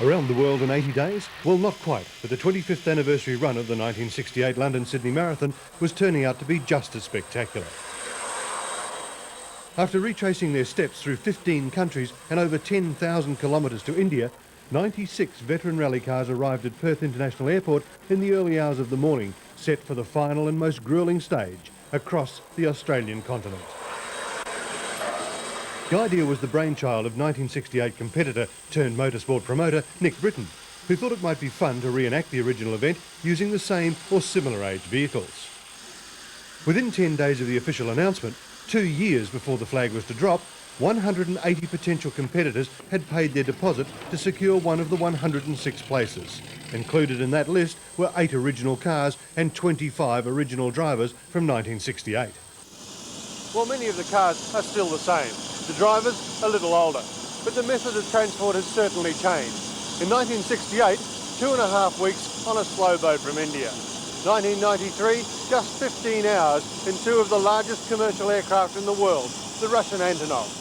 Around the world in 80 days? Well, not quite, but the 25th anniversary run of the 1968 London-Sydney Marathon was turning out to be just as spectacular. After retracing their steps through 15 countries and over 10,000 kilometres to India, 96 veteran rally cars arrived at Perth International Airport in the early hours of the morning, set for the final and most gruelling stage across the Australian continent. The idea was the brainchild of 1968 competitor turned motorsport promoter Nick Brittan, who thought it might be fun to reenact the original event using the same or similar age vehicles. Within 10 days of the official announcement, 2 years before the flag was to drop, 180 potential competitors had paid their deposit to secure one of the 106 places. Included in that list were 8 original cars and 25 original drivers from 1968. Well, many of the cars are still the same. The drivers a little older, but the method of transport has certainly changed. In 1968, 2.5 weeks on a slow boat from India. 1993, just 15 hours in 2 of the largest commercial aircraft in the world, the Russian Antonov.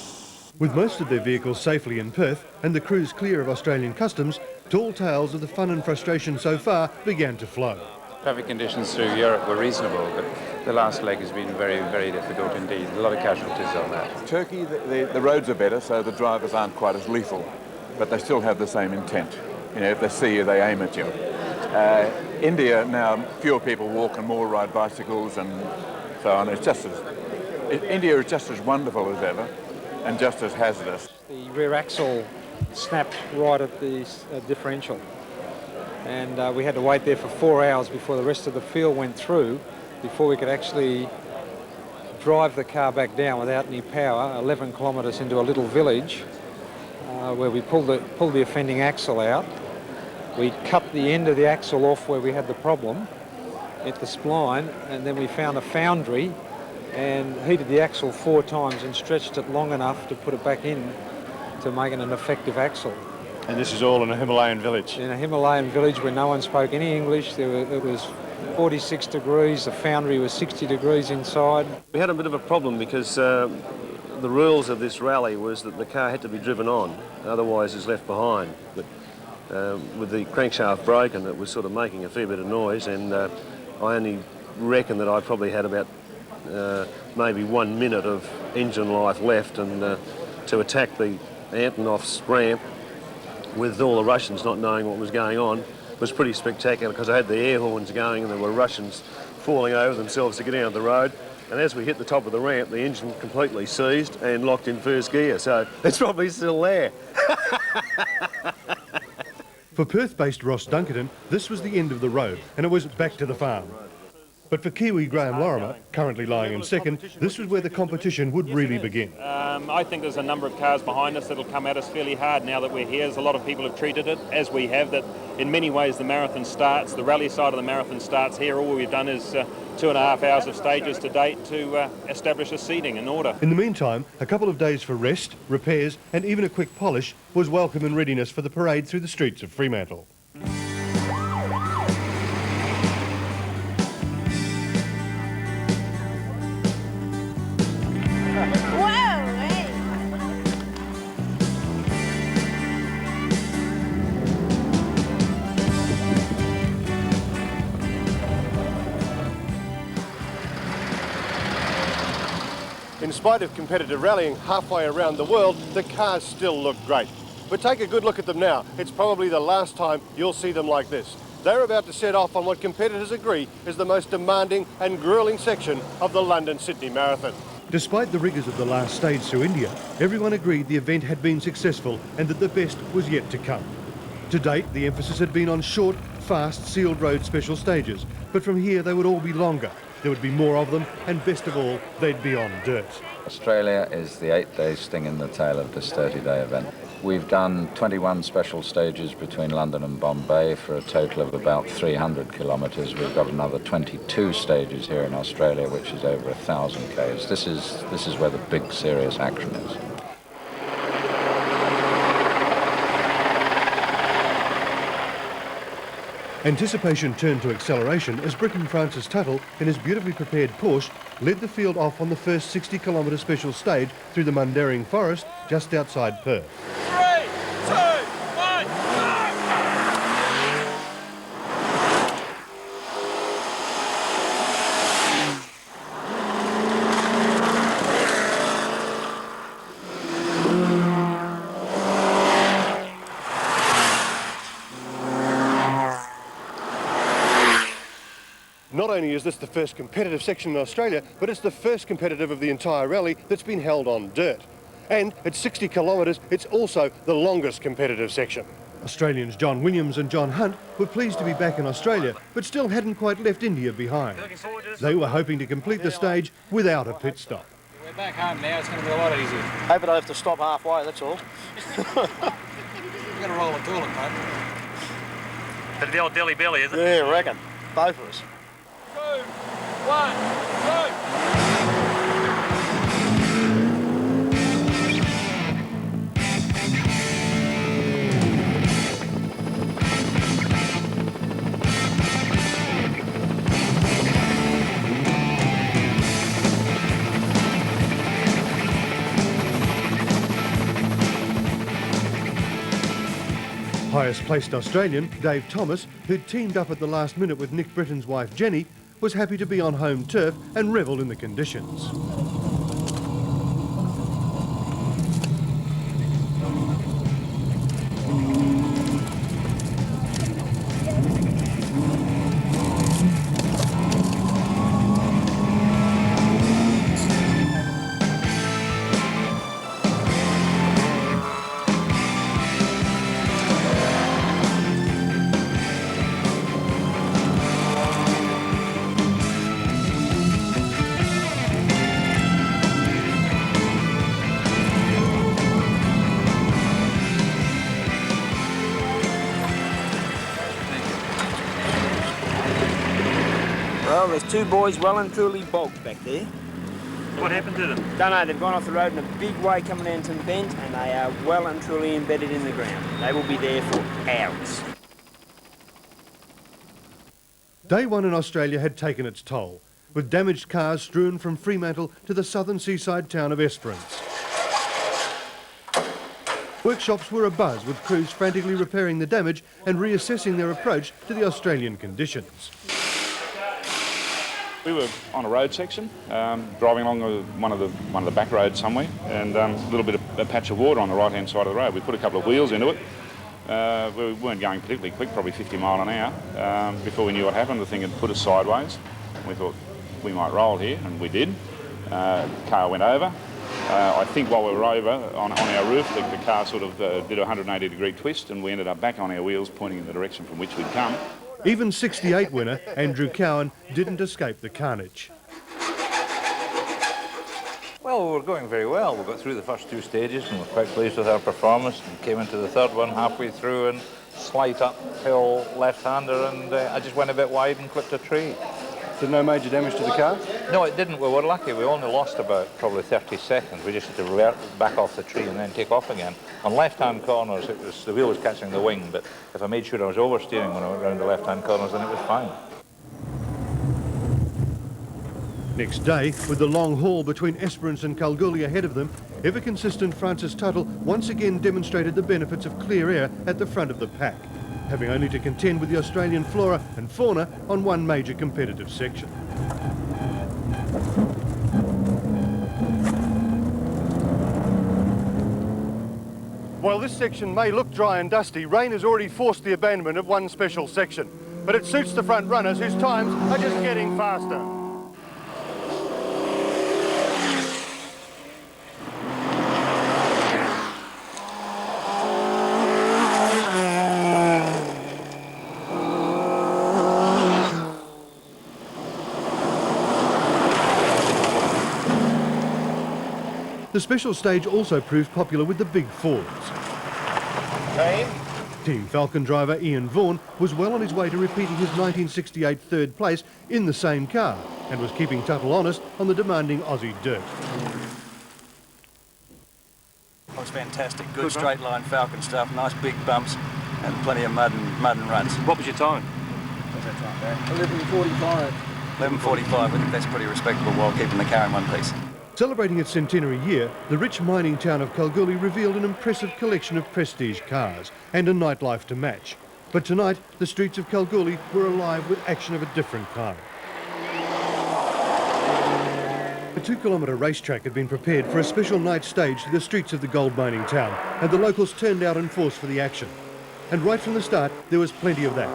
With most of their vehicles safely in Perth and the crews clear of Australian customs, tall tales of the fun and frustration so far began to flow. Traffic conditions through Europe were reasonable, but the last leg has been very, very difficult indeed. A lot of casualties on that. Turkey, the roads are better, so the drivers aren't quite as lethal, but they still have the same intent. You know, if they see you, they aim at you. India, now fewer people walk and more ride bicycles and so on. India is just as wonderful as ever and just as hazardous. The rear axle snapped right at the differential. And we had to wait there for 4 hours before the rest of the field went through, before we could actually drive the car back down without any power, 11 kilometres into a little village, where we pulled the offending axle out. We cut the end of the axle off where we had the problem at the spline, and then we found a foundry and heated the axle 4 times and stretched it long enough to put it back in to make it an effective axle. And this is all in a Himalayan village? In a Himalayan village where no one spoke any English. It was 46 degrees, the foundry was 60 degrees inside. We had a bit of a problem because the rules of this rally was that the car had to be driven on, otherwise it's left behind. But with the crankshaft broken, it was sort of making a fair bit of noise, and I only reckon that I probably had about maybe 1 minute of engine life left, and to attack the Antonov's ramp with all the Russians not knowing what was going on was pretty spectacular, because I had the air horns going and there were Russians falling over themselves to get out of the road. And as we hit the top of the ramp, the engine completely seized and locked in first gear, so it's probably still there. For Perth-based Ross Dunkerton, this was the end of the road and it was back to the farm. But for Kiwi Graham Lorimer, currently lying in second, this was where the competition would really begin. I think there's a number of cars behind us that'll come at us fairly hard now that we're here. There's a lot of people have treated it as we have, that in many ways the marathon starts, the rally side of the marathon starts here. All we've done is 2.5 hours of stages to date to establish a seating and order. In the meantime, a couple of days for rest, repairs and even a quick polish was welcome in readiness for the parade through the streets of Fremantle. In spite of competitive rallying halfway around the world, the cars still look great. But take a good look at them now. It's probably the last time you'll see them like this. They're about to set off on what competitors agree is the most demanding and gruelling section of the London-Sydney Marathon. Despite the rigours of the last stage through India, everyone agreed the event had been successful and that the best was yet to come. To date, the emphasis had been on short, fast, sealed road special stages, but from here they would all be longer. There would be more of them, and best of all, they'd be on dirt. Australia is the 8-day sting in the tail of this 30-day event. We've done 21 special stages between London and Bombay for a total of about 300 kilometres. We've got another 22 stages here in Australia, which is over 1,000 k's. This is where the big, serious action is. Anticipation turned to acceleration as Britton Francis Tuttle, in his beautifully prepared Porsche, led the field off on the first 60-kilometre special stage through the Mundaring Forest just outside Perth. 3, 2, 1, go! not only is this the first competitive section in Australia, but it's the first competitive of the entire rally that's been held on dirt. And at 60 kilometres, it's also the longest competitive section. Australians John Williams and John Hunt were pleased to be back in Australia, but still hadn't quite left India behind. They were hoping to complete the stage without a pit stop. We're back home now, it's going to be a lot easier. Hope I don't have to stop halfway, that's all. We're going to roll a toilet, mate. Bit of the old Delhi belly, is it? Yeah, I reckon. Both of us. 2, 1, go! Highest placed Australian, Dave Thomas, who'd teamed up at the last minute with Nick Brittan's wife Jenny, was happy to be on home turf and revelled in the conditions. Well, there's two boys well and truly bogged back there. What happened to them? Don't know, they've gone off the road in a big way coming down to the bend and they are well and truly embedded in the ground. They will be there for hours. Day one in Australia had taken its toll, with damaged cars strewn from Fremantle to the southern seaside town of Esperance. Workshops were abuzz with crews frantically repairing the damage and reassessing their approach to the Australian conditions. We were on a road section, driving along one of the back roads somewhere, and a little bit of a patch of water on the right-hand side of the road. We put a couple of wheels into it. We weren't going particularly quick, probably 50 mile an hour. Before we knew what happened, the thing had put us sideways. We thought we might roll here, and we did. Car went over. I think while we were over on our roof, the car sort of did a 180-degree twist, and we ended up back on our wheels, pointing in the direction from which we'd come. Even 68 winner Andrew Cowan didn't escape the carnage. Well, we were going very well. We got through the first two stages and we're quite pleased with our performance, and came into the third one halfway through and slight uphill left-hander, and I just went a bit wide and clipped a tree. Did no major damage to the car? No, it didn't. We were lucky. We only lost about probably 30 seconds. We just had to revert back off the tree and then take off again. On left-hand corners, the wheel was catching the wing, but if I made sure I was oversteering when I went round the left-hand corners, then it was fine. Next day, with the long haul between Esperance and Kalgoorlie ahead of them, ever-consistent Francis Tuttle once again demonstrated the benefits of clear air at the front of the pack, having only to contend with the Australian flora and fauna on one major competitive section. While this section may look dry and dusty, rain has already forced the abandonment of one special section. But it suits the front runners whose times are just getting faster. The special stage also proved popular with the big Fords. Team Falcon driver Ian Vaughan was well on his way to repeating his 1968 third place in the same car, and was keeping Tuttle honest on the demanding Aussie dirt. It was fantastic. Good straight line Falcon stuff, nice big bumps and plenty of mud and ruts. What was your time? What's that time, Barry? 11:45. 11:45, I think that's pretty respectable while keeping the car in one piece. Celebrating its centenary year, the rich mining town of Kalgoorlie revealed an impressive collection of prestige cars and a nightlife to match. But tonight, the streets of Kalgoorlie were alive with action of a different kind. A 2-kilometre racetrack had been prepared for a special night stage to the streets of the gold mining town, and the locals turned out in force for the action. And right from the start, there was plenty of that.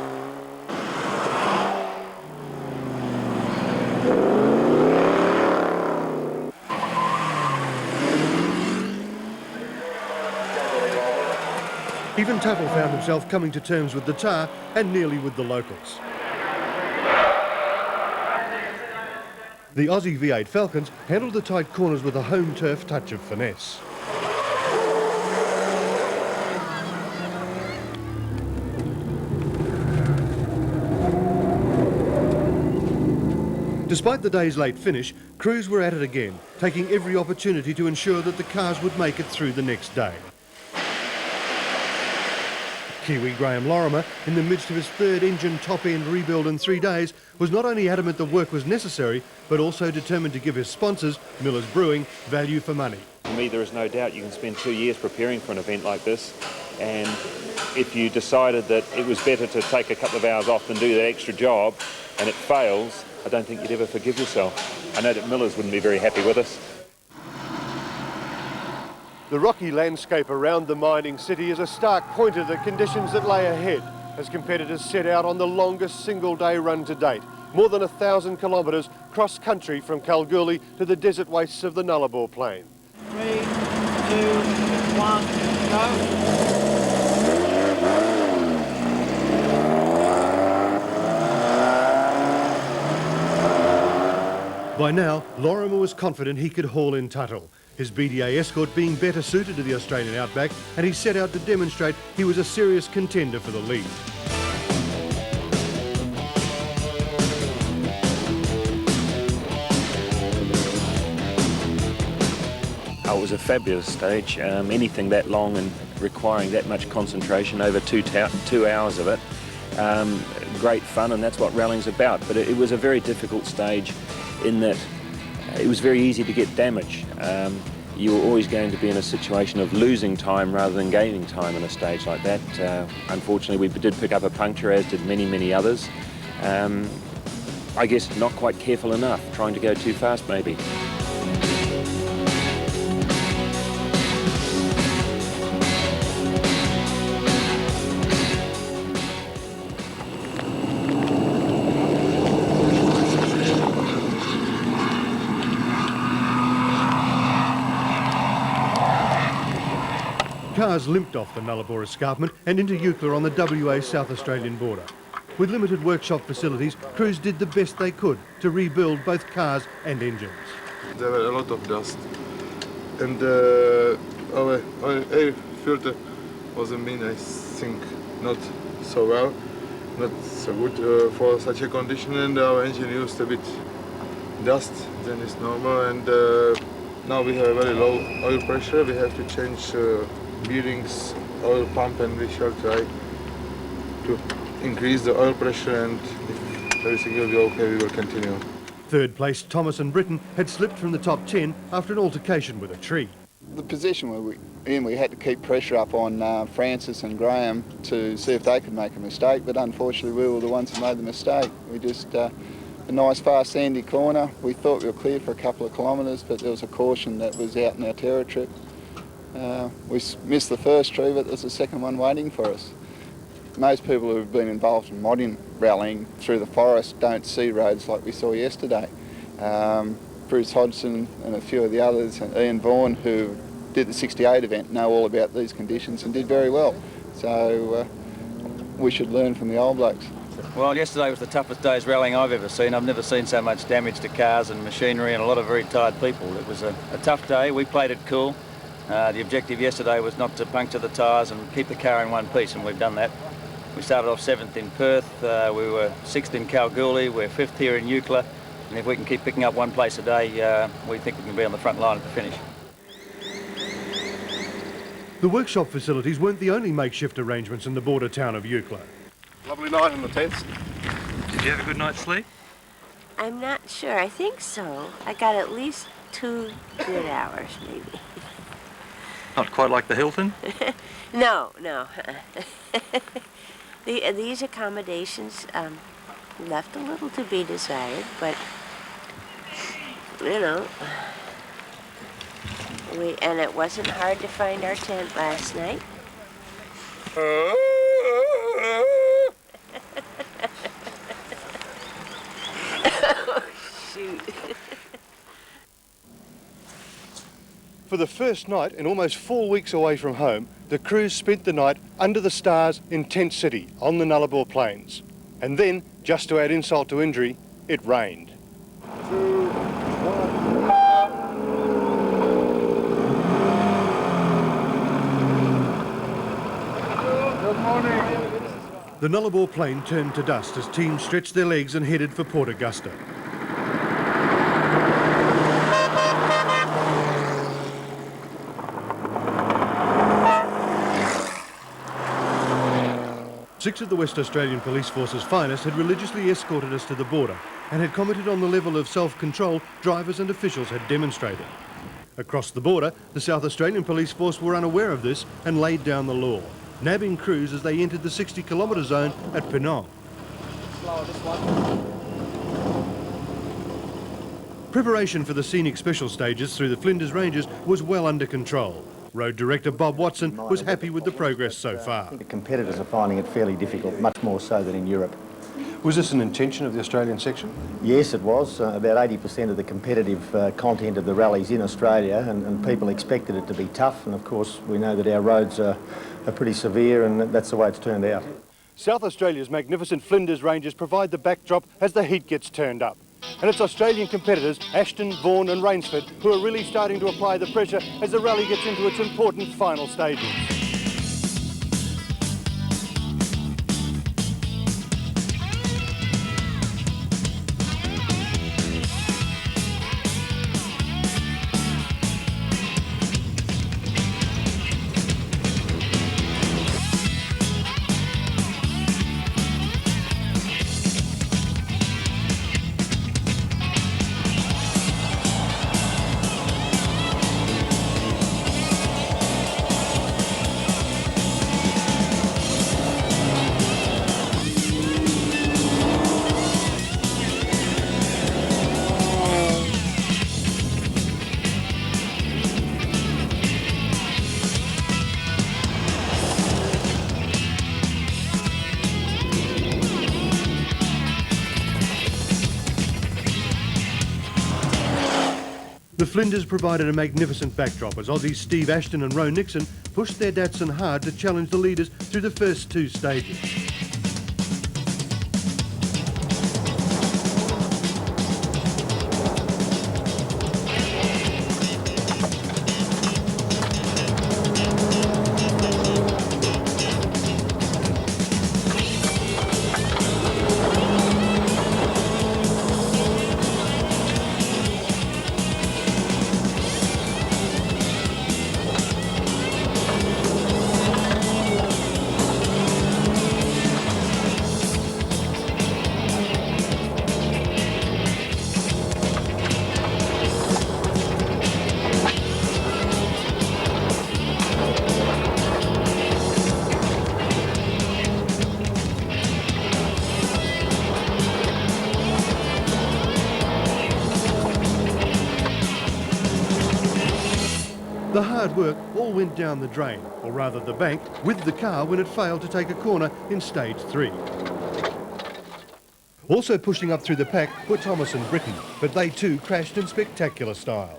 Even Tuttle found himself coming to terms with the tar and nearly with the locals. The Aussie V8 Falcons handled the tight corners with a home turf touch of finesse. Despite the day's late finish, crews were at it again, taking every opportunity to ensure that the cars would make it through the next day. Kiwi Graham Lorimer, in the midst of his third engine top-end rebuild in 3 days, was not only adamant the work was necessary, but also determined to give his sponsors, Miller's Brewing, value for money. For me, there is no doubt you can spend 2 years preparing for an event like this, and if you decided that it was better to take a couple of hours off than do that extra job, and it fails, I don't think you'd ever forgive yourself. I know that Miller's wouldn't be very happy with us. The rocky landscape around the mining city is a stark pointer to the conditions that lay ahead as competitors set out on the longest single-day run to date, more than 1,000 kilometres cross-country from Kalgoorlie to the desert wastes of the Nullarbor Plain. 3, 2, 1, go. By now, Lorimer was confident he could haul in Tuttle, his BDA Escort being better suited to the Australian outback, and he set out to demonstrate he was a serious contender for the lead. Oh, it was a fabulous stage. Anything that long and requiring that much concentration over 2 hours of it. Great fun, and that's what rallying's about. But it was a very difficult stage in that it was very easy to get damage. You were always going to be in a situation of losing time rather than gaining time in a stage like that. Unfortunately, we did pick up a puncture, as did many, many others. I guess not quite careful enough, trying to go too fast maybe. Cars limped off the Nullarbor escarpment and into Eucla on the WA South Australian border. With limited workshop facilities, crews did the best they could to rebuild both cars and engines. There were a lot of dust, and our air filter was I think, not so well, not so good for such a condition, and our engine used a bit dust than is normal, and now we have a very low oil pressure. We have to change bearings, oil pump, and we shall try to increase the oil pressure, and if everything will be okay, we will continue. Third place Thomas and Brittan had slipped from the top 10 after an altercation with a tree. The position we had to keep pressure up on Francis and Graham to see if they could make a mistake, but unfortunately we were the ones who made the mistake. We just, a nice fast sandy corner, we thought we were clear for a couple of kilometres, but there was a caution that was out in our territory. We missed the first tree, but there's a second one waiting for us. Most people who have been involved in modern rallying through the forest don't see roads like we saw yesterday. Bruce Hodgson and a few of the others, and Ian Vaughan, who did the 68 event, know all about these conditions and did very well. So we should learn from the old blokes. Well, yesterday was the toughest day's rallying I've ever seen. I've never seen so much damage to cars and machinery and a lot of very tired people. It was a tough day. We played it cool. The objective yesterday was not to puncture the tyres and keep the car in one piece, and we've done that. We started off 7th in Perth, we were 6th in Kalgoorlie, we're 5th here in Eucla, and if we can keep picking up one place a day, we think we can be on the front line at the finish. The workshop facilities weren't the only makeshift arrangements in the border town of Eucla. Lovely night in the tents. Did you have a good night's sleep? I'm not sure. I think so. I got at least 2 good hours, maybe. Not quite like the Hilton? No. These accommodations left a little to be desired, but, you know, and it wasn't hard to find our tent last night. For For the first night in almost 4 weeks away from home, the crews spent the night under the stars in Tent City on the Nullarbor Plains. And then, just to add insult to injury, it rained. 2, 1. Good morning. The Nullarbor Plain turned to dust as teams stretched their legs and headed for Port Augusta. Six of the West Australian Police Force's finest had religiously escorted us to the border and had commented on the level of self-control drivers and officials had demonstrated. Across the border, the South Australian Police Force were unaware of this and laid down the law, nabbing crews as they entered the 60-kilometre zone at Penang. Preparation for the scenic special stages through the Flinders Ranges was well under control. Road Director Bob Watson was happy with the progress so far. I think the competitors are finding it fairly difficult, much more so than in Europe. Was this an intention of the Australian section? Yes, it was. About 80% of the competitive content of the rallies in Australia, and people expected it to be tough, and of course we know that our roads are pretty severe, and that's the way it's turned out. South Australia's magnificent Flinders Ranges provide the backdrop as the heat gets turned up. And it's Australian competitors Ashton, Vaughan and Rainsford who are really starting to apply the pressure as the rally gets into its important final stages. The Flinders provided a magnificent backdrop as Aussies Steve Ashton and Roe Nixon pushed their Datsun hard to challenge the leaders through the first two stages. The hard work all went down the drain, or rather the bank, with the car when it failed to take a corner in stage 3. Also pushing up through the pack were Thomas and Brittan, but they too crashed in spectacular style.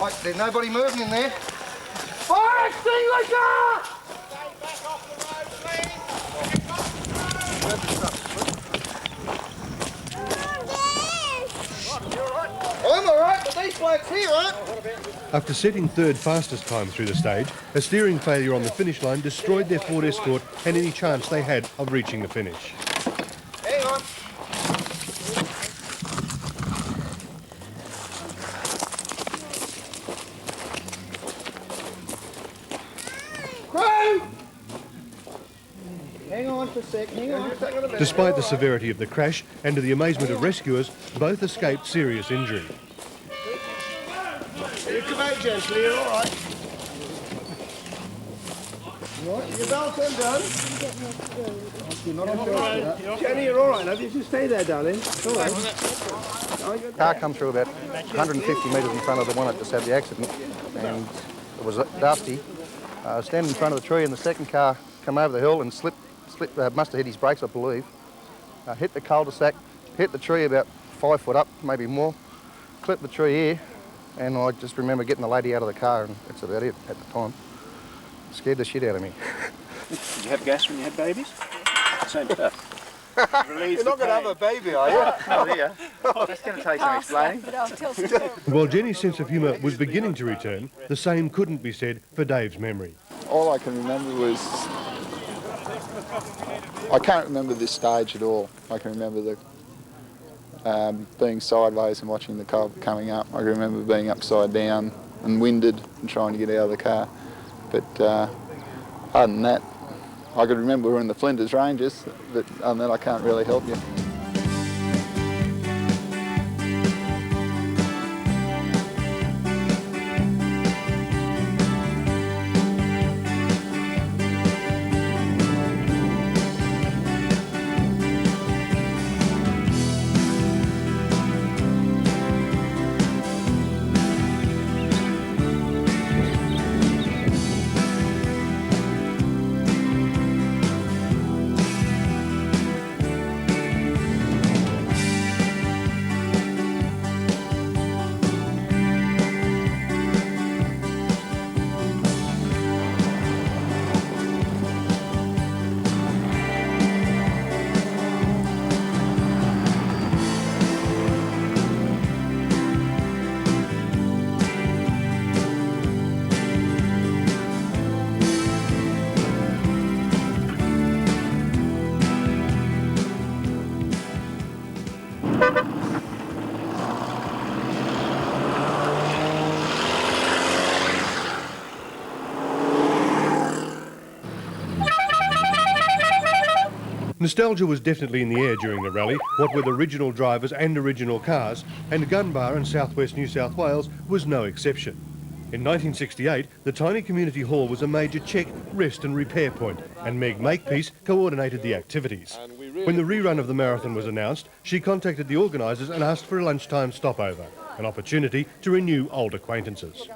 Right, there's nobody moving in there. Fire extinguisher! Stay back off the road, please. I'm alright, but these blokes here aren't. After setting third fastest time through the stage, a steering failure on the finish line destroyed their Ford Escort and any chance they had of reaching the finish. Hang on. Hang on for a sec, hang on. Despite the severity of the crash and to the amazement of rescuers, both escaped serious injury. You come out gently, you're all right. Right, your belt's undone. Jenny, you're all right, love. You just stay there, darling. All right. Car come through about 150 metres in front of the one that just had the accident, and it was dusty. Standing in front of the tree, and the second car come over the hill and must have hit his brakes, I believe. Hit the cul-de-sac, hit the tree about 5 foot up, maybe more, clipped the tree here, and I just remember getting the lady out of the car, and that's about it at the time. Scared the shit out of me. Did you have gas when you had babies? Same stuff. You're not going to have a baby, are you? Oh, yeah. That's going to take some explaining. While Jenny's sense of humour was beginning to return, the same couldn't be said for Dave's memory. All I can remember was... I can't remember this stage at all. I can remember the being sideways and watching the car coming up. I can remember being upside down and winded and trying to get out of the car. But other than that, I could remember we were in the Flinders Ranges, but other than that I can't really help you. Nostalgia was definitely in the air during the rally, what with original drivers and original cars, and Gunbar in southwest New South Wales was no exception. In 1968, the tiny community hall was a major check, rest and repair point, and Meg Makepeace coordinated the activities. When the rerun of the marathon was announced, she contacted the organisers and asked for a lunchtime stopover, an opportunity to renew old acquaintances.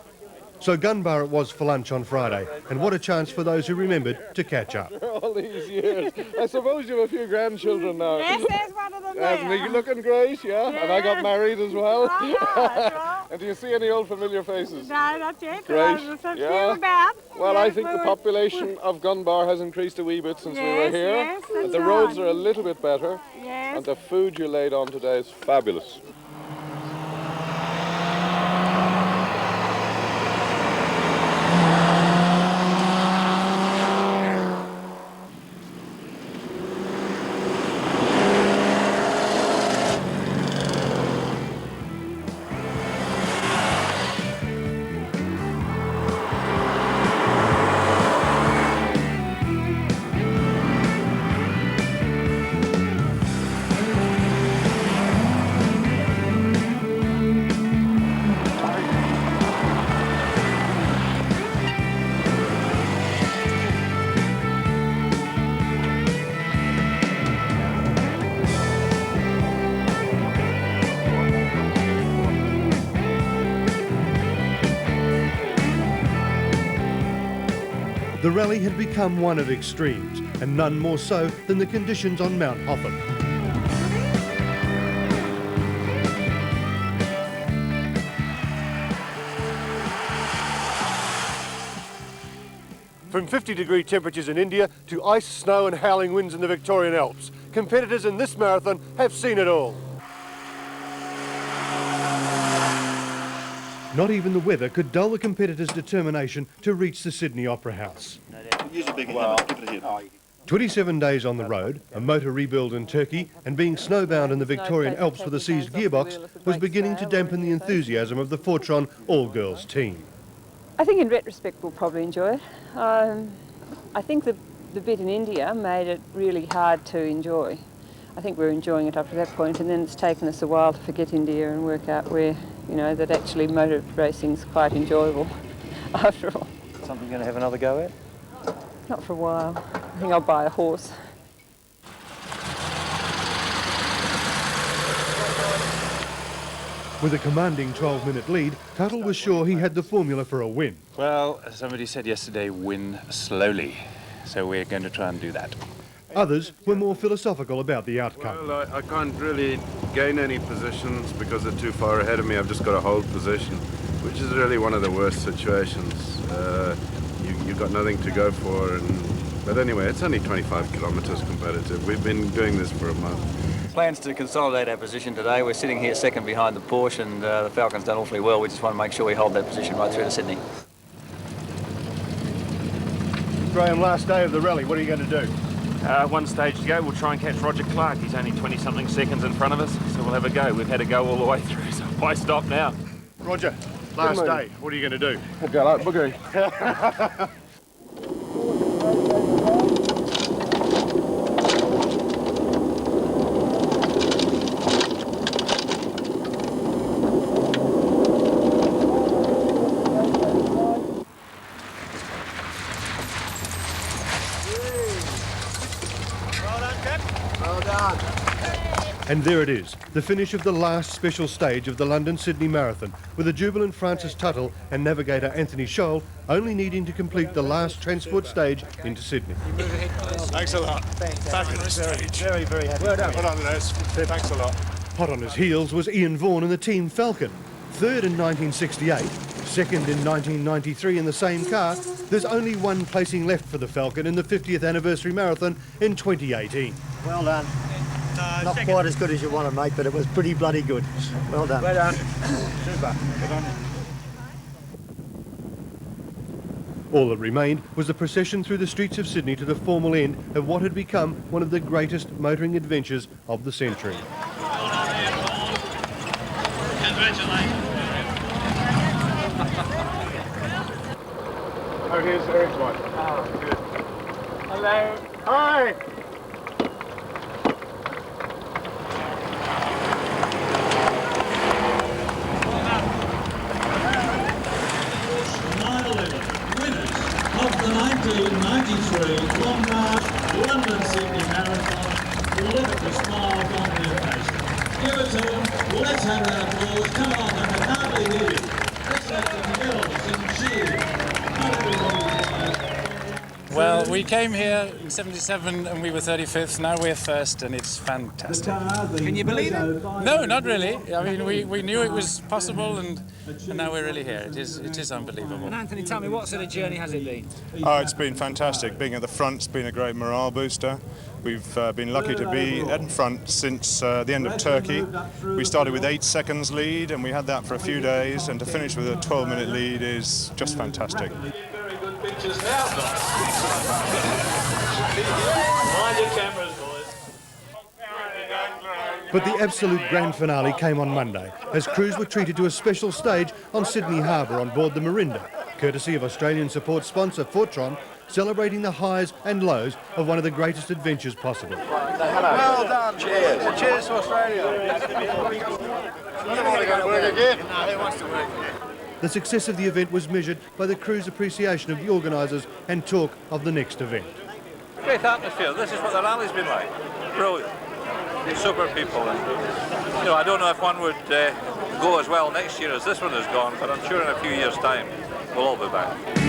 So Gunbar it was for lunch on Friday, and what a chance for those who remembered to catch up. All these years. I suppose you have a few grandchildren now. Yes, there's one of them there. Isn't he looking great, yeah? And I got married as well. Oh, And do you see any old familiar faces? no, not yet. Great. Yeah. About. Well, yes, I think the population of Gunbar has increased a wee bit since we were Yes, here. yes, that's The roads right. are a little bit better. Yes. And the food you laid on today is fabulous. The rally had become one of extremes, and none more so than the conditions on Mount Hotham. From 50-degree temperatures in India to ice, snow and howling winds in the Victorian Alps, competitors in this marathon have seen it all. Not even the weather could dull the competitors' determination to reach the Sydney Opera House. Use a bigger hammer. Give it a hit. 27 days on the road, a motor rebuild in Turkey, and being snowbound in the Victorian Alps with a seized gearbox was beginning to dampen the enthusiasm of the Fortron all-girls team. I think in retrospect we'll probably enjoy it. I think the bit in India made it really hard to enjoy. I think we're enjoying it up to that point, and then it's taken us a while to forget India and work out where, you know, that actually motor racing's quite enjoyable after all. Something going to have another go at? Not for a while. I think I'll buy a horse. With a commanding 12-minute lead, Tuttle was sure he had the formula for a win. Well, somebody said yesterday, win slowly. So we're going to try and do that. Others were more philosophical about the outcome. Well, I can't really gain any positions because they're too far ahead of me. I've just got to hold position, which is really one of the worst situations. You've got nothing to go for. But anyway, it's only 25 kilometres competitive. We've been doing this for a month. Plans to consolidate our position today. We're sitting here second behind the Porsche, and the Falcon's done awfully well. We just want to make sure we hold that position right through to Sydney. Graham, last day of the rally, what are you going to do? One stage to go. We'll try and catch Roger Clark. He's only 20-something seconds in front of us, so we'll have a go. We've had to go all the way through, so why stop now? Roger, last day, what are you going to do? We'll go like boogie. And there it is, the finish of the last special stage of the London-Sydney Marathon, with a jubilant Francis Tuttle and navigator Anthony Scholl only needing to complete the last transport stage into Sydney. Thanks a lot. Fabulous stage. Very, very happy. Well done. Well done, Les. Thanks a lot. Hot on his heels was Ian Vaughan and the Team Falcon. Third in 1968, second in 1993 in the same car. There's only one placing left for the Falcon in the 50th anniversary marathon in 2018. Well done. Not quite as good as you wanted, mate, but it was pretty bloody good. Well done. Well done. Super. Well done. All that remained was the procession through the streets of Sydney to the formal end of what had become one of the greatest motoring adventures of the century. Congratulations. Oh, here's Eric's one. Oh, good. Hello. Hi. The 1993 Long March London-Sydney Marathon. Look at the smiles on their faces. Give it to them. Let's have an applause. Come on, I can hardly hear you. Let's have some bells and cheers. Well, we came here in 77 and we were 35th. Now we're first, and it's fantastic. Can you believe it? No, not really. I mean, we knew it was possible, and now we're really here. It is unbelievable. And Anthony, tell me, what sort of journey has it been? Oh, it's been fantastic. Being at the front's been a great morale booster. We've been lucky to be in front since the end of Turkey. We started with 8 seconds lead, and we had that for a few days, and to finish with a 12-minute lead is just fantastic. Very good pictures now, guys. Mind your cameras, boys. But the absolute grand finale came on Monday, as crews were treated to a special stage on Sydney Harbour on board the Marinda, courtesy of Australian support sponsor Fortron, celebrating the highs and lows of one of the greatest adventures possible. Well done. Cheers. Cheers to Australia. The success of the event was measured by the crew's appreciation of the organisers and talk of the next event. Great atmosphere. This is what the rally's been like. Brilliant. Super people. And, you know, I don't know if one would go as well next year as this one has gone, but I'm sure in a few years' time we'll all be back.